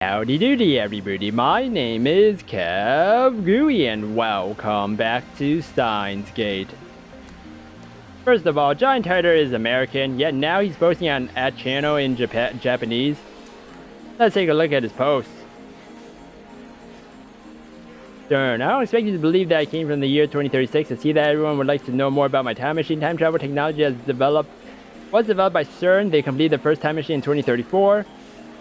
Howdy doody everybody, my name is KevGuuey and welcome back to Steins Gate. First of all, John Titor is American, yet now he's posting on at channel in Japanese. Let's take a look at his posts. SERN. I don't expect you to believe that I came from the year 2036 and see that everyone would like to know more about my time machine. Time travel technology was developed by SERN. They completed the first time machine in 2034.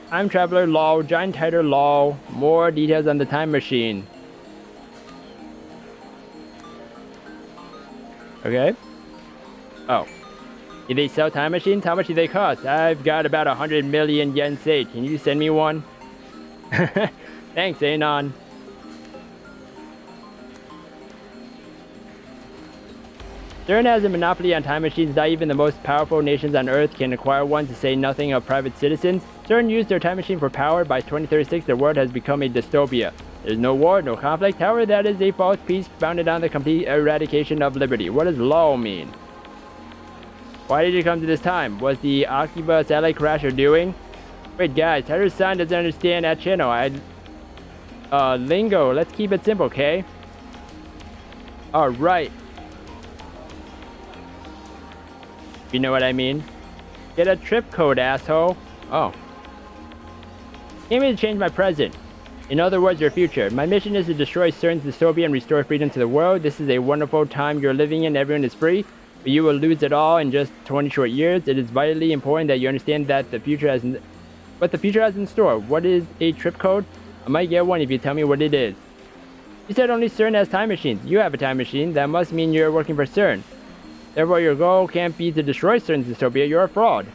Time traveler law, John Titor law, more details on the time machine. Okay. Oh. Do they sell time machines? How much do they cost? I've got about 100 million yen saved. Can you send me one? Thanks, Anon. SERN has a monopoly on time machines. Not even the most powerful nations on Earth can acquire one, to say nothing of private citizens. SERN used their time machine for power. By 2036, the world has become a dystopia. There's no war, no conflict. However, that is a false peace founded on the complete eradication of liberty. What does law mean? Why did you come to this time? Was the Akiba satellite crasher doing? Wait, guys, Titor's-san doesn't understand that channel. Lingo. Let's keep it simple, okay? Alright. You know what I mean? Get a trip code, asshole. Oh. Came here to change my present. In other words, your future. My mission is to destroy CERN's dystopia and restore freedom to the world. This is a wonderful time you're living in. Everyone is free, but you will lose it all in just 20 short years. It is vitally important that you understand that what the future has in store. What is a trip code? I might get one if you tell me what it is. You said only CERN has time machines. You have a time machine. That must mean you're working for CERN. Therefore, your goal can't be to destroy CERN's dystopia. You're a fraud.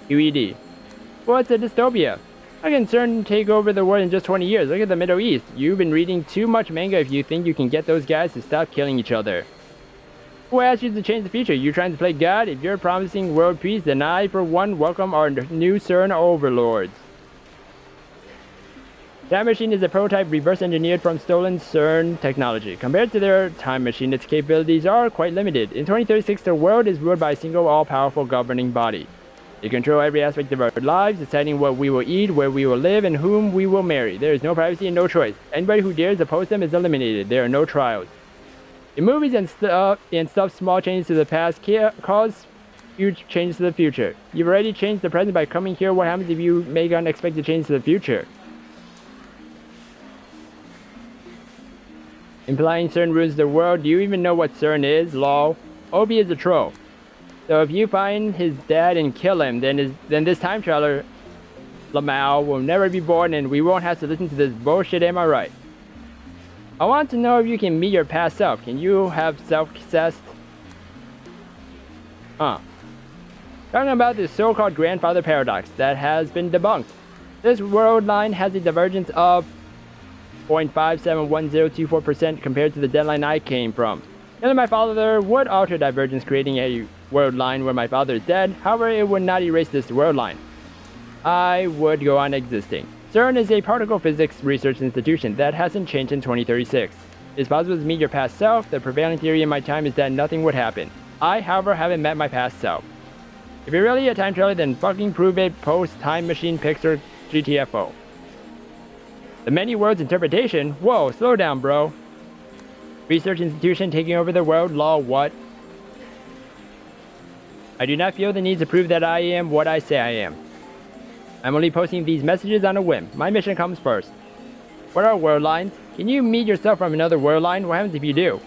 QED. What's a dystopia? How can CERN take over the world in just 20 years? Look at the Middle East. You've been reading too much manga if you think you can get those guys to stop killing each other. Who asked you to change the future? You trying to play God? If you're promising world peace, then I, for one, welcome our new CERN overlords. Time machine is a prototype reverse engineered from stolen CERN technology. Compared to their time machine, its capabilities are quite limited. In 2036, the world is ruled by a single all-powerful governing body. They control every aspect of our lives, deciding what we will eat, where we will live, and whom we will marry. There is no privacy and no choice. Anybody who dares oppose them is eliminated. There are no trials. In movies and stuff, small changes to the past cause huge changes to the future. You've already changed the present by coming here. What happens if you make unexpected changes to the future? Implying CERN ruins the world. Do you even know what CERN is? Lol. Obi is a troll. So if you find his dad and kill him, then this time traveler, Lamau, will never be born and we won't have to listen to this bullshit, am I right? I want to know if you can meet your past self. Can you have self-assessed? Talking about the so-called grandfather paradox that has been debunked. This world line has a divergence of 0.571024% compared to the deadline I came from. Neither my father would alter divergence, creating a world line where my father is dead. However, it would not erase this world line. I would go on existing. CERN is a particle physics research institution that hasn't changed in 2036. It is possible to meet your past self. The prevailing theory in my time is that nothing would happen. I, however, haven't met my past self. If you're really a time traveler, then fucking prove it. Post time machine picture GTFO. The many worlds interpretation? Whoa, slow down, bro. Research institution taking over the world? Law, what? I do not feel the need to prove that I am what I say I am. I'm only posting these messages on a whim. My mission comes first. What are world lines? Can you meet yourself from another world line? What happens if you do?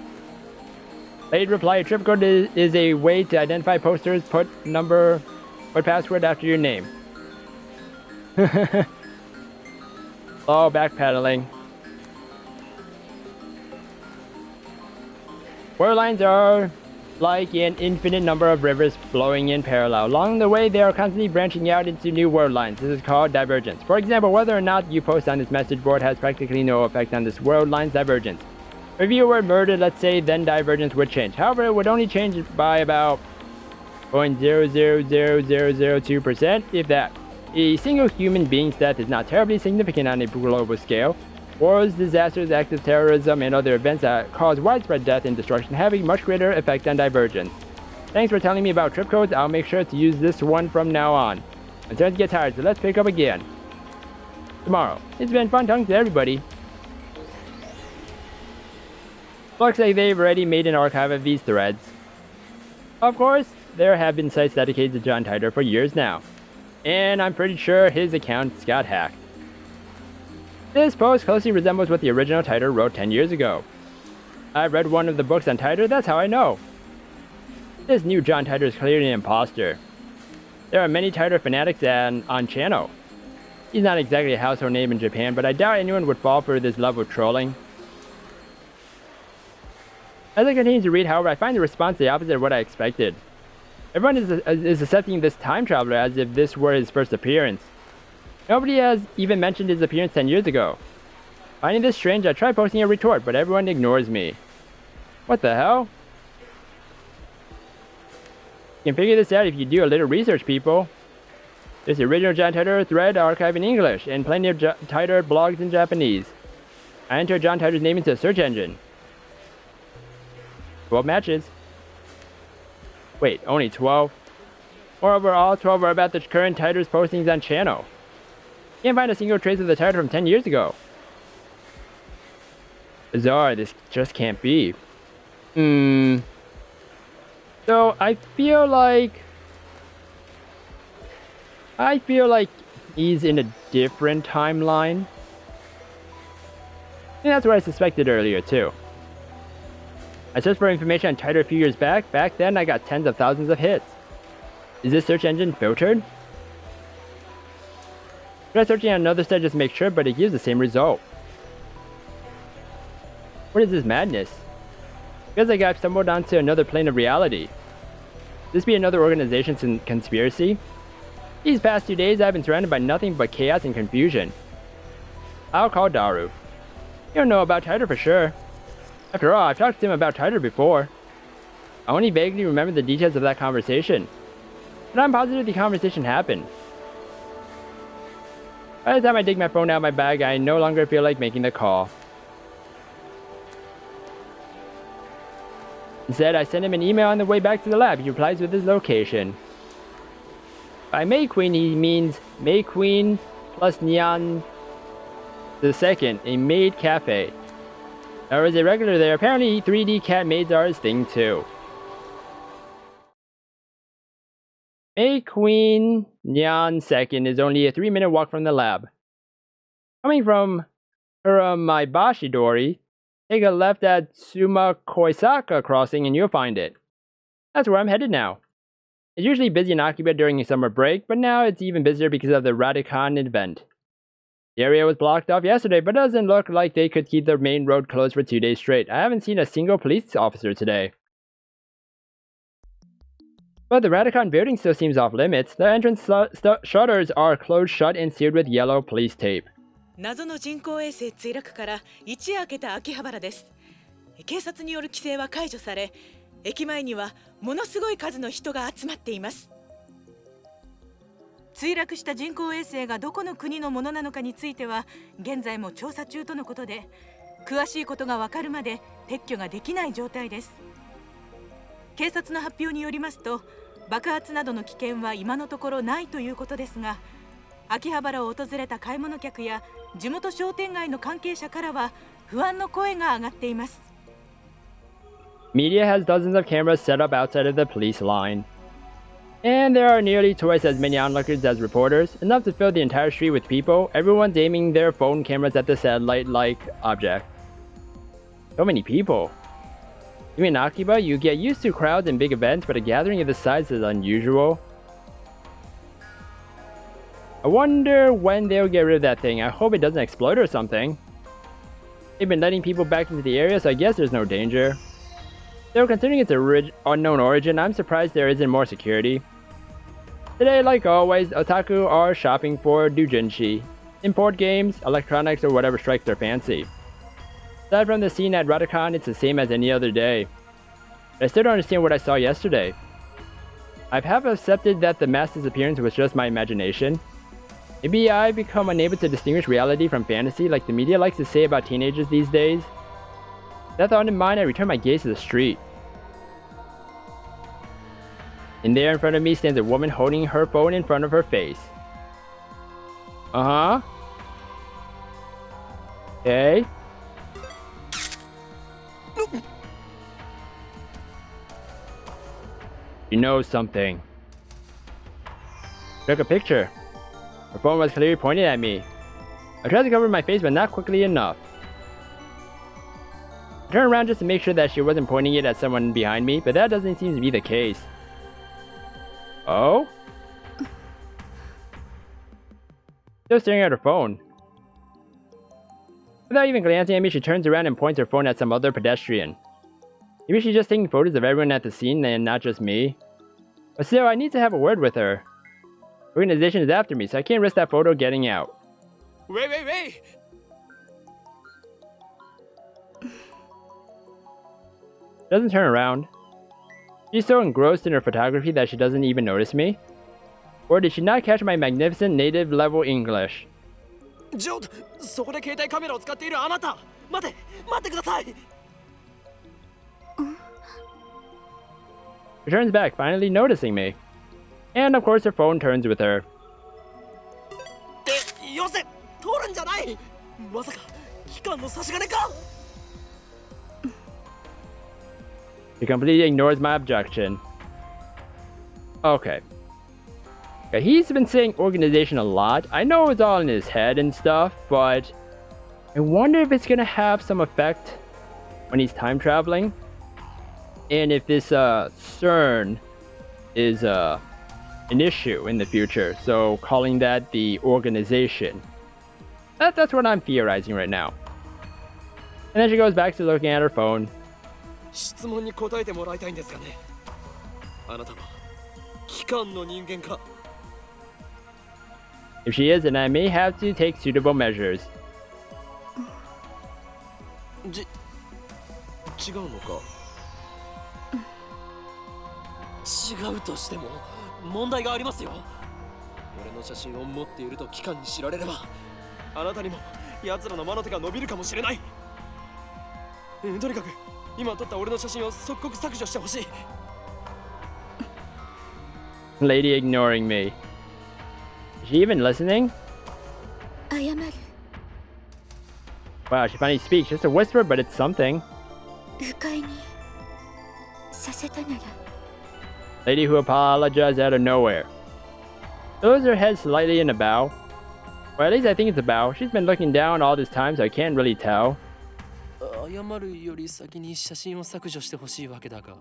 Late reply, a trip code is a way to identify posters. Put password after your name. Oh, backpedaling. World lines are like an infinite number of rivers flowing in parallel. Along the way, they are constantly branching out into new world lines. This is called divergence. For example, whether or not you post on this message board has practically no effect on this world line's divergence. If you were murdered, let's say, then divergence would change. However, it would only change by about 0.000002%, if that. A single human being's death is not terribly significant on a global scale. Wars, disasters, acts of terrorism, and other events that cause widespread death and destruction have a much greater effect on divergence. Thanks for telling me about trip codes. I'll make sure to use this one from now on. I'm starting to get tired, so let's pick up again tomorrow. It's been fun talking to everybody. Looks like they've already made an archive of these threads. Of course, there have been sites dedicated to John Titor for years now, and I'm pretty sure his accounts got hacked. This post closely resembles what the original Titor wrote 10 years ago. I've read one of the books on Titor, that's how I know. This new John Titor is clearly an imposter. There are many Titor fanatics on channel. He's not exactly a household name in Japan, but I doubt anyone would fall for this level of trolling. As I continue to read, however, I find the response the opposite of what I expected. Everyone is accepting this time traveler as if this were his first appearance. Nobody has even mentioned his appearance 10 years ago. Finding this strange, I try posting a retort, but everyone ignores me. What the hell? You can figure this out if you do a little research, people. There's the original John Titor thread archive in English, and plenty of Titor blogs in Japanese. I entered John Titor's name into a search engine. 12 matches. Wait, only 12? Moreover, all 12 are about the current Titor's postings on channel. Can't find a single trace of the Titor from 10 years ago. Bizarre, this just can't be. So, I feel like he's in a different timeline. And that's what I suspected earlier, too. I searched for information on Titor a few years back. Back then, I got tens of thousands of hits. Is this search engine filtered? Try searching on another site just to make sure, but it gives the same result. What is this madness? Feels like I've stumbled onto another plane of reality. This be another organization's conspiracy? These past 2 days, I've been surrounded by nothing but chaos and confusion. I'll call Daru. You don't know about Titor for sure. After all, I've talked to him about Titor before. I only vaguely remember the details of that conversation, but I'm positive the conversation happened. By the time I dig my phone out of my bag, I no longer feel like making the call. Instead, I send him an email on the way back to the lab. He replies with his location. By May Queen, he means May Queen plus Neon II, a maid cafe. There is a regular there. Apparently, 3D cat maids are his thing too. May Queen Neon II is only a 3-minute walk from the lab. Coming from Uramaibashidori, take a left at Sumakoisaka crossing and you'll find it. That's where I'm headed now. It's usually busy in Akiba during a summer break, but now it's even busier because of the Radicon event. The area was blocked off yesterday, but doesn't look like they could keep the main road closed for 2 days straight. I haven't seen a single police officer today. But the Radicon building still seems off limits. The entrance shutters are closed shut and sealed with yellow police tape. 謎の人工衛星墜落から一夜明けた秋葉原です。警察による規制は解除され、駅前にはものすごい数の人が集まっています。墜落した人工衛星がどこの国のものなのかについては現在も調査中とのことで、詳しいことがわかるまで撤去ができない状態です。警察の発表によりますと、爆発などの危険は今のところないということですが、秋葉原を訪れた買い物客や地元商店街の関係者からは不安の声が上がっています。Media has dozens of cameras set up outside of the police line. And there are nearly twice as many onlookers as reporters, enough to fill the entire street with people. Everyone's aiming their phone cameras at the satellite-like object. So many people. Even in Akiba, you get used to crowds and big events, but a gathering of this size is unusual. I wonder when they'll get rid of that thing. I hope it doesn't explode or something. They've been letting people back into the area, so I guess there's no danger. Though considering its unknown origin, I'm surprised there isn't more security. Today, like always, otaku are shopping for doujinshi, import games, electronics, or whatever strikes their fancy. Aside from the scene at Radicon, it's the same as any other day. But I still don't understand what I saw yesterday. I've half accepted that the mass disappearance was just my imagination. Maybe I've become unable to distinguish reality from fantasy like the media likes to say about teenagers these days. With that thought in mind, I return my gaze to the street. And there in front of me stands a woman holding her phone in front of her face. Uh-huh. Okay. You know something. Took a picture. Her phone was clearly pointed at me. I tried to cover my face, but not quickly enough. I turned around just to make sure that she wasn't pointing it at someone behind me, but that doesn't seem to be the case. Oh? Still staring at her phone. Without even glancing at me, she turns around and points her phone at some other pedestrian. Maybe she's just taking photos of everyone at the scene and not just me. But still, I need to have a word with her. The organization is after me, so I can't risk that photo getting out. Wait! She doesn't turn around. She's so engrossed in her photography that she doesn't even notice me. Or did she not catch my magnificent native level English? ちょっとそこで携帯カメラを使っているあなた待ってください She turns back, finally noticing me. And of course her phone turns with her. よせ通るんじゃないまさか機関の差し金か She completely ignores my objection. Okay. He's been saying organization a lot. I know it's all in his head and stuff, but I wonder if it's gonna have some effect when he's time traveling. And if this SERN is an issue in the future. So calling that the organization. That's what I'm theorizing right now. And then she goes back to looking at her phone. 質問に答えてもらいたいんですがねあなたは機関の人間か If she is, then I may have to take suitable measures. 違うのか違うとしても問題がありますよ俺の写真を持っていると機関に知られればあなたにも奴らの魔の手が伸びるかもしれないとにかく今撮った俺の写真を即刻削除してほしい Lady ignoring me. Is she even listening? 謝る Wow, she finally speaks. Just a whisper, but it's something. 不快にさせたなら Lady who apologized out of nowhere. Throws her head slightly in a bow. Or at least I think it's a bow. She's been looking down all this time, so I can't really tell. 謝るより先に写真を削除してほしいわけだが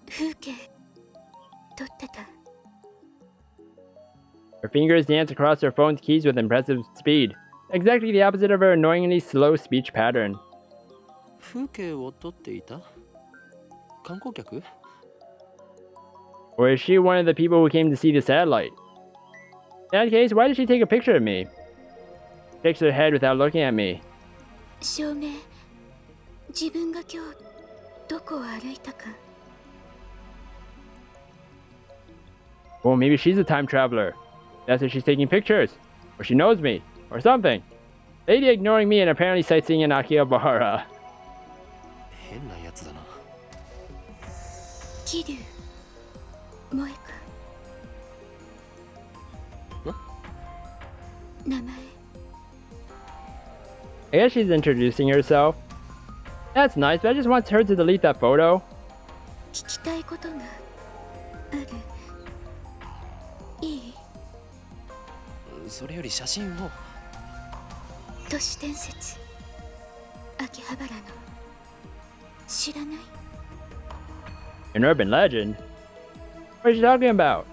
風景撮ってた Her fingers dance across her phone's keys with impressive speed. Exactly the opposite of her annoyingly slow speech pattern. 風景を撮っていた観光客 Or is she one of the people who came to see the satellite? In that case, why did she take a picture of me? Shakes her head without looking at me. 証明自分が今日どこを歩いたか Well, maybe she's a time traveler. That's why she's taking pictures. Or she knows me. Or something. Lady ignoring me and apparently sightseeing in Akihabara. 変なやつだな桐生萌か名前 I guess she's introducing herself. That's nice, but I just want her to delete that photo. 聞きたいことがあるいいそれより写真を都市伝説秋葉原の知らない An urban legend? What is she talking about?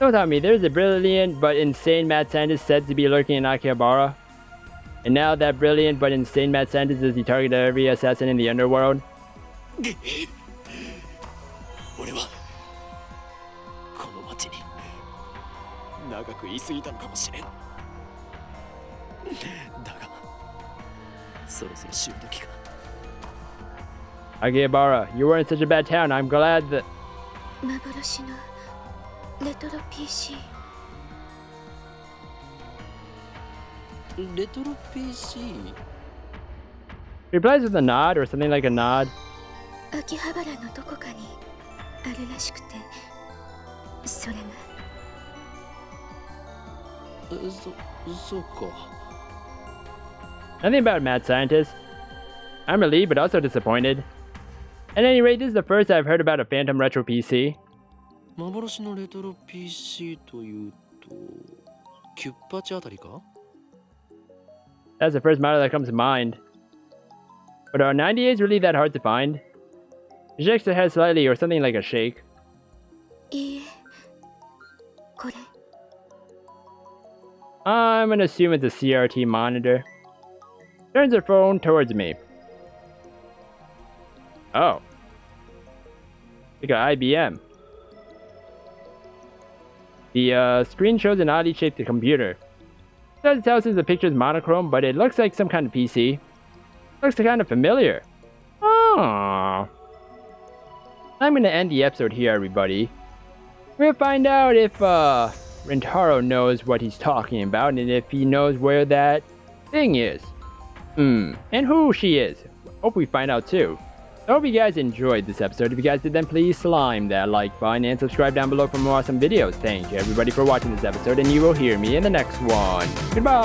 Don't tell me, there's a brilliant but insane mad scientist said to be lurking in Akihabara. And now that brilliant but insane mad scientist is the target of every assassin in the underworld. 俺はこの町に長く居すぎたのかもしれんだがそろそろ死ぬ時か Akihabara, you weren't such a bad town. I'm glad that... 幻のレトロ PC レトロ PC She replies with a nod or something like a nod. 秋葉原のどこかにあるらしくてショレム。そうか。 Nothing about mad scientists. I'm relieved but also disappointed. At any rate, this is the first I've heard about a Phantom Retro PC. 幻のレトロ PC というとキュッパチあたりか？ That's the first model that comes to mind. But are 98s really that hard to find? It shakes the head slightly or something like a shake. いいえ。これ。 I'm gonna assume it's a CRT monitor. Turns her phone towards me. Oh. Like an IBM. The screen shows an oddly shaped computer. It doesn't tell us if the picture's monochrome, but it looks like some kind of PC. Looks kind of familiar. Oh. I'm gonna end the episode here, everybody. We'll find out if Rentaro knows what he's talking about and if he knows where that thing is. And who she is. Hope we find out too. I hope you guys enjoyed this episode. If you guys did, then please slime that like button and subscribe down below for more awesome videos. Thank you everybody for watching this episode, and you will hear me in the next one. Goodbye!